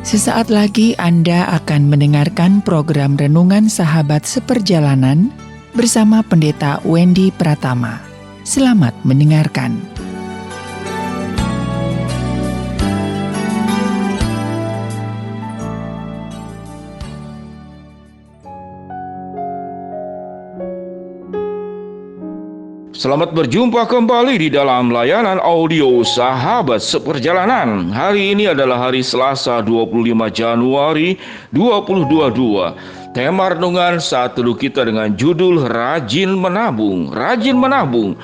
Sesaat lagi Anda akan mendengarkan program Renungan Sahabat Seperjalanan bersama Pendeta Wendy Pratama. Selamat mendengarkan. Selamat berjumpa kembali di dalam layanan audio Sahabat Seperjalanan. Hari ini adalah hari Selasa 25 Januari 2022. Tema renungan saat teduh kita dengan judul Rajin Menabung. Rajin menabung.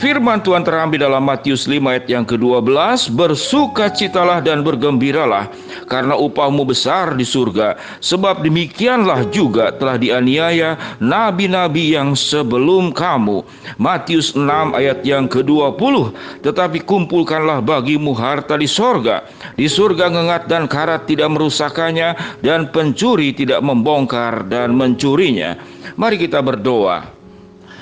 Firman Tuhan terambil dalam Matius 5 ayat yang ke-12, bersukacitalah dan bergembiralah, karena upahmu besar di surga, sebab demikianlah juga telah dianiaya nabi-nabi yang sebelum kamu. Matius 6 ayat yang ke-20, tetapi kumpulkanlah bagimu harta di sorga. Di surga ngengat dan karat tidak merusakannya, dan pencuri tidak membongkar dan mencurinya. Mari kita berdoa.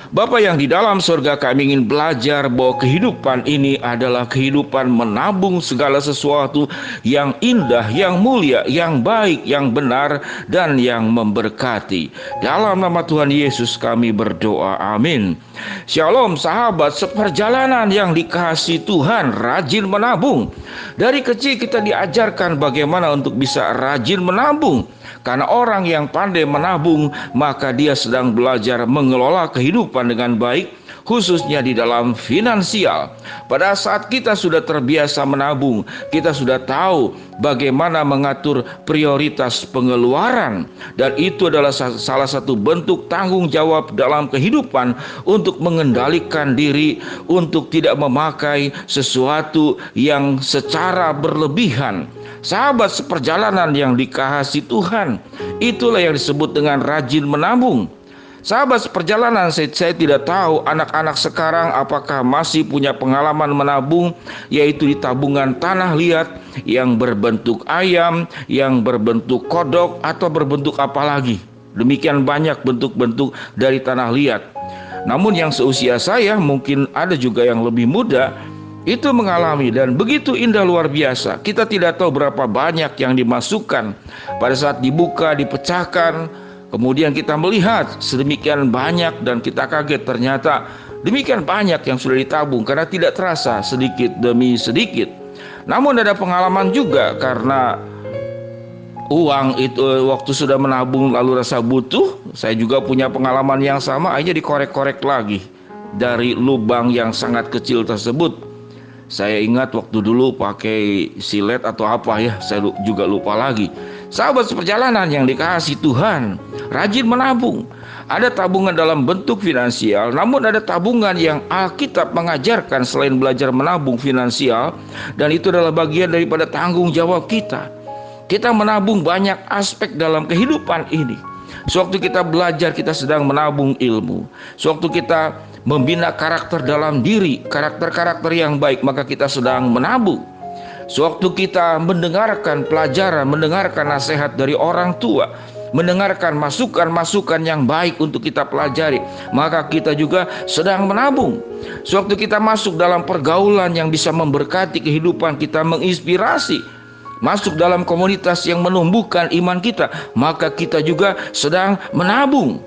Bapa yang di dalam surga, kami ingin belajar bahwa kehidupan ini adalah kehidupan menabung segala sesuatu yang indah, yang mulia, yang baik, yang benar, dan yang memberkati. Dalam nama Tuhan Yesus kami berdoa, amin. Shalom sahabat seperjalanan yang dikasihi Tuhan, rajin menabung. Dari kecil kita diajarkan bagaimana untuk bisa rajin menabung. Karena orang yang pandai menabung, maka dia sedang belajar mengelola kehidupan dengan baik, khususnya di dalam finansial. Pada saat kita sudah terbiasa menabung, kita sudah tahu bagaimana mengatur prioritas pengeluaran, dan itu adalah salah satu bentuk tanggung jawab dalam kehidupan untuk mengendalikan diri, untuk tidak memakai sesuatu yang secara berlebihan. Sahabat seperjalanan yang dikasihi Tuhan, itulah yang disebut dengan rajin menabung. Sahabat seperjalanan, saya tidak tahu anak-anak sekarang apakah masih punya pengalaman menabung, yaitu di tabungan tanah liat yang berbentuk ayam, yang berbentuk kodok, atau berbentuk apa lagi. Demikian banyak bentuk-bentuk dari tanah liat. Namun yang seusia saya, mungkin ada juga yang lebih muda, itu mengalami dan begitu indah luar biasa. Kita tidak tahu berapa banyak yang dimasukkan pada saat dibuka, dipecahkan. Kemudian kita melihat sedemikian banyak dan kita kaget, ternyata demikian banyak yang sudah ditabung karena tidak terasa sedikit demi sedikit. Namun ada pengalaman juga karena uang itu waktu sudah menabung lalu rasa butuh. Saya juga punya pengalaman yang sama, akhirnya dikorek-korek lagi dari lubang yang sangat kecil tersebut. Saya ingat waktu dulu pakai silet atau apa ya, saya juga lupa lagi. Sahabat seperjalanan yang dikasihi Tuhan, rajin menabung. Ada tabungan dalam bentuk finansial, namun ada tabungan yang Alkitab mengajarkan selain belajar menabung finansial, dan itu adalah bagian daripada tanggung jawab kita. Kita menabung banyak aspek dalam kehidupan ini. Sewaktu kita belajar, kita sedang menabung ilmu. Sewaktu kita membina karakter dalam diri, karakter-karakter yang baik, maka kita sedang menabung. Sewaktu kita mendengarkan pelajaran, mendengarkan nasihat dari orang tua, mendengarkan masukan-masukan yang baik untuk kita pelajari, maka kita juga sedang menabung. Sewaktu kita masuk dalam pergaulan yang bisa memberkati kehidupan kita, menginspirasi, masuk dalam komunitas yang menumbuhkan iman kita, maka kita juga sedang menabung.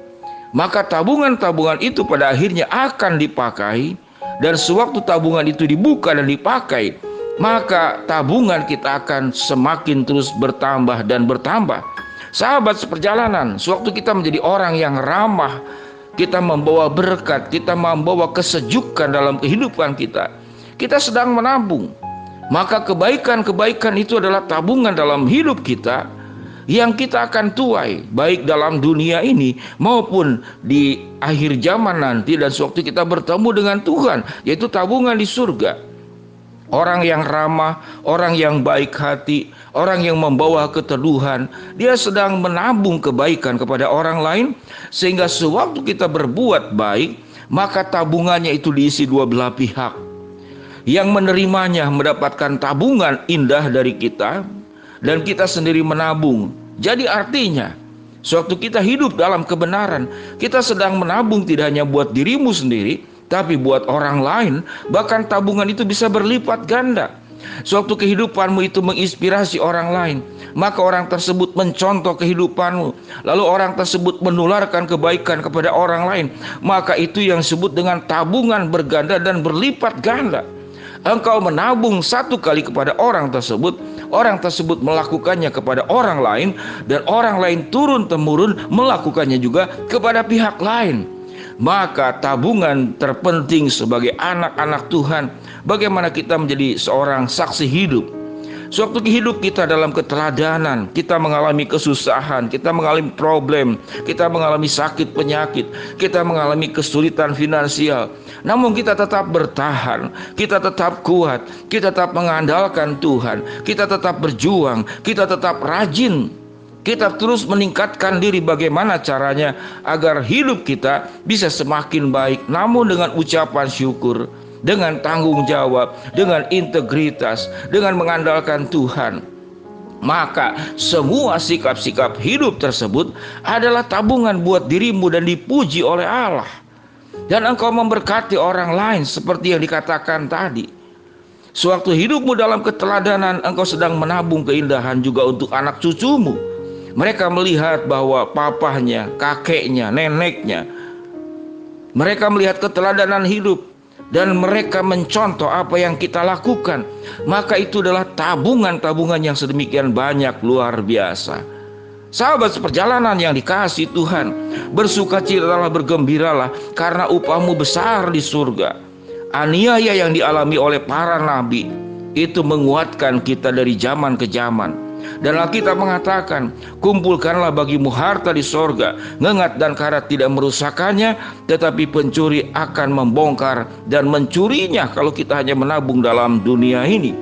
Maka tabungan-tabungan itu pada akhirnya akan dipakai, dan sewaktu tabungan itu dibuka dan dipakai, maka tabungan kita akan semakin terus bertambah dan bertambah. Sahabat seperjalanan, sewaktu kita menjadi orang yang ramah, kita membawa berkat, kita membawa kesejukan dalam kehidupan kita, kita sedang menabung. Maka kebaikan-kebaikan itu adalah tabungan dalam hidup kita yang kita akan tuai, baik dalam dunia ini maupun di akhir zaman nanti, dan sewaktu kita bertemu dengan Tuhan, yaitu tabungan di surga. Orang yang ramah, orang yang baik hati, orang yang membawa keteduhan, dia sedang menabung kebaikan kepada orang lain, sehingga sewaktu kita berbuat baik, maka tabungannya itu diisi dua belah pihak. Yang menerimanya mendapatkan tabungan indah dari kita, dan kita sendiri menabung. Jadi artinya, sewaktu kita hidup dalam kebenaran, kita sedang menabung tidak hanya buat dirimu sendiri, tapi buat orang lain. Bahkan tabungan itu bisa berlipat ganda. Sewaktu kehidupanmu itu menginspirasi orang lain, maka orang tersebut mencontoh kehidupanmu, lalu orang tersebut menularkan kebaikan kepada orang lain, maka itu yang disebut dengan tabungan berganda dan berlipat ganda. Engkau menabung satu kali kepada orang tersebut melakukannya kepada orang lain, dan orang lain turun-temurun melakukannya juga kepada pihak lain. Maka tabungan terpenting sebagai anak-anak Tuhan, bagaimana kita menjadi seorang saksi hidup. Sewaktu hidup kita dalam keteladanan, kita mengalami kesusahan, kita mengalami problem, kita mengalami sakit penyakit, kita mengalami kesulitan finansial, namun kita tetap bertahan, kita tetap kuat, kita tetap mengandalkan Tuhan, kita tetap berjuang, kita tetap rajin, kita terus meningkatkan diri bagaimana caranya agar hidup kita bisa semakin baik, namun dengan ucapan syukur, dengan tanggung jawab, dengan integritas, dengan mengandalkan Tuhan. Maka semua sikap-sikap hidup tersebut adalah tabungan buat dirimu dan dipuji oleh Allah. Dan engkau memberkati orang lain seperti yang dikatakan tadi. Sewaktu hidupmu dalam keteladanan, engkau sedang menabung keindahan juga untuk anak cucumu. Mereka melihat bahwa papahnya, kakeknya, neneknya, mereka melihat keteladanan hidup dan mereka mencontoh apa yang kita lakukan. Maka itu adalah tabungan-tabungan yang sedemikian banyak, luar biasa. Sahabat seperjalanan yang dikasihi Tuhan, bersukacitalah, bergembiralah, karena upahmu besar di surga. Aniaya yang dialami oleh para nabi itu menguatkan kita dari zaman ke zaman. Dan Alkitab mengatakan, kumpulkanlah bagimu harta di sorga, ngengat dan karat tidak merusakkannya, tetapi pencuri akan membongkar dan mencurinya kalau kita hanya menabung dalam dunia ini.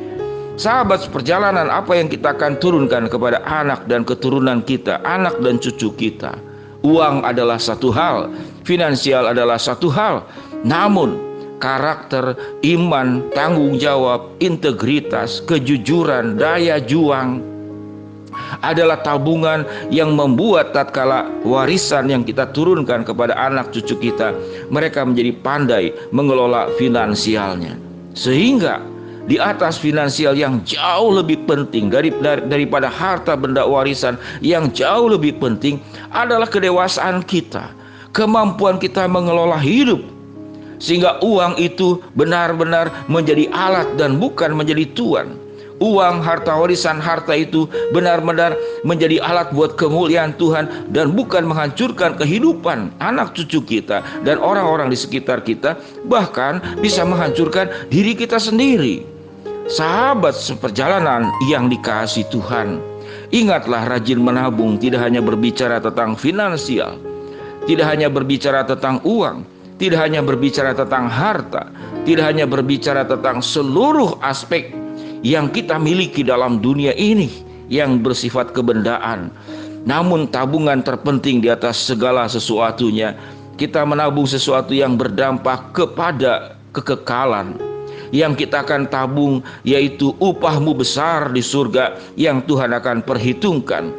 Sahabat seperjalanan, apa yang kita akan turunkan kepada anak dan keturunan kita, anak dan cucu kita? Uang adalah satu hal, finansial adalah satu hal, namun karakter, iman, tanggung jawab, integritas, kejujuran, daya juang adalah tabungan yang membuat tatkala warisan yang kita turunkan kepada anak cucu kita, mereka menjadi pandai mengelola finansialnya. Sehingga di atas finansial yang jauh lebih penting daripada harta benda warisan, yang jauh lebih penting adalah kedewasaan kita, kemampuan kita mengelola hidup, sehingga uang itu benar-benar menjadi alat dan bukan menjadi tuan. Uang, harta warisan, harta itu benar-benar menjadi alat buat kemuliaan Tuhan dan bukan menghancurkan kehidupan anak cucu kita dan orang-orang di sekitar kita, bahkan bisa menghancurkan diri kita sendiri. Sahabat seperjalanan yang dikasihi Tuhan, ingatlah rajin menabung tidak hanya berbicara tentang finansial, tidak hanya berbicara tentang uang, tidak hanya berbicara tentang harta, tidak hanya berbicara tentang seluruh aspek yang kita miliki dalam dunia ini yang bersifat kebendaan. Namun tabungan terpenting di atas segala sesuatunya, kita menabung sesuatu yang berdampak kepada kekekalan. Yang kita akan tabung yaitu upahmu besar di surga yang Tuhan akan perhitungkan.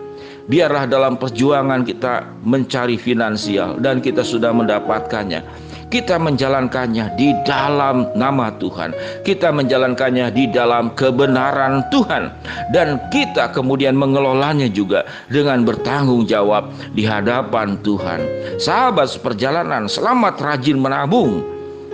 Biarlah dalam perjuangan kita mencari finansial dan kita sudah mendapatkannya, kita menjalankannya di dalam nama Tuhan, kita menjalankannya di dalam kebenaran Tuhan, dan kita kemudian mengelolanya juga dengan bertanggung jawab di hadapan Tuhan. Sahabat seperjalanan, selamat rajin menabung.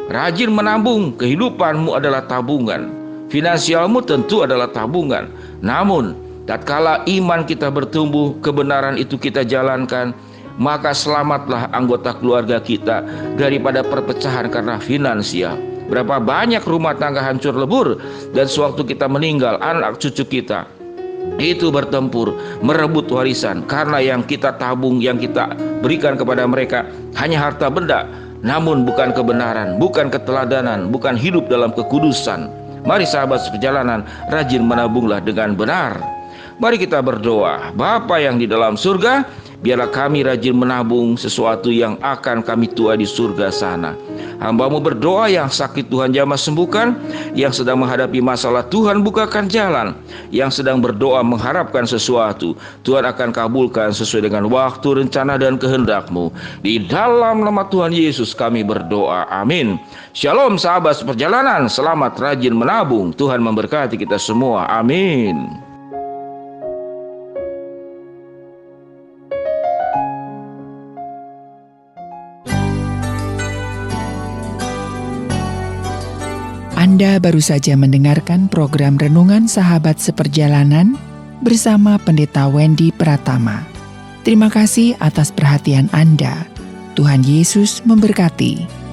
Rajin menabung, kehidupanmu adalah tabungan, finansialmu tentu adalah tabungan. Namun tatkala iman kita bertumbuh, kebenaran itu kita jalankan, maka selamatlah anggota keluarga kita daripada perpecahan karena finansial. Berapa banyak rumah tangga hancur lebur, dan sewaktu kita meninggal, anak cucu kita itu bertempur merebut warisan karena yang kita tabung, yang kita berikan kepada mereka hanya harta benda, namun bukan kebenaran, bukan keteladanan, bukan hidup dalam kekudusan. Mari sahabat seperjalanan, rajin menabunglah dengan benar. Mari kita berdoa. Bapa yang di dalam surga, biarlah kami rajin menabung sesuatu yang akan kami tuai di surga sana. Hamba-Mu berdoa yang sakit Tuhan jamah sembuhkan, yang sedang menghadapi masalah Tuhan bukakan jalan, yang sedang berdoa mengharapkan sesuatu, Tuhan akan kabulkan sesuai dengan waktu, rencana dan kehendak-Mu. Di dalam nama Tuhan Yesus kami berdoa, amin. Shalom sahabat seperjalanan, selamat rajin menabung. Tuhan memberkati kita semua, amin. Anda baru saja mendengarkan program Renungan Sahabat Seperjalanan bersama Pendeta Wendy Pratama. Terima kasih atas perhatian Anda. Tuhan Yesus memberkati.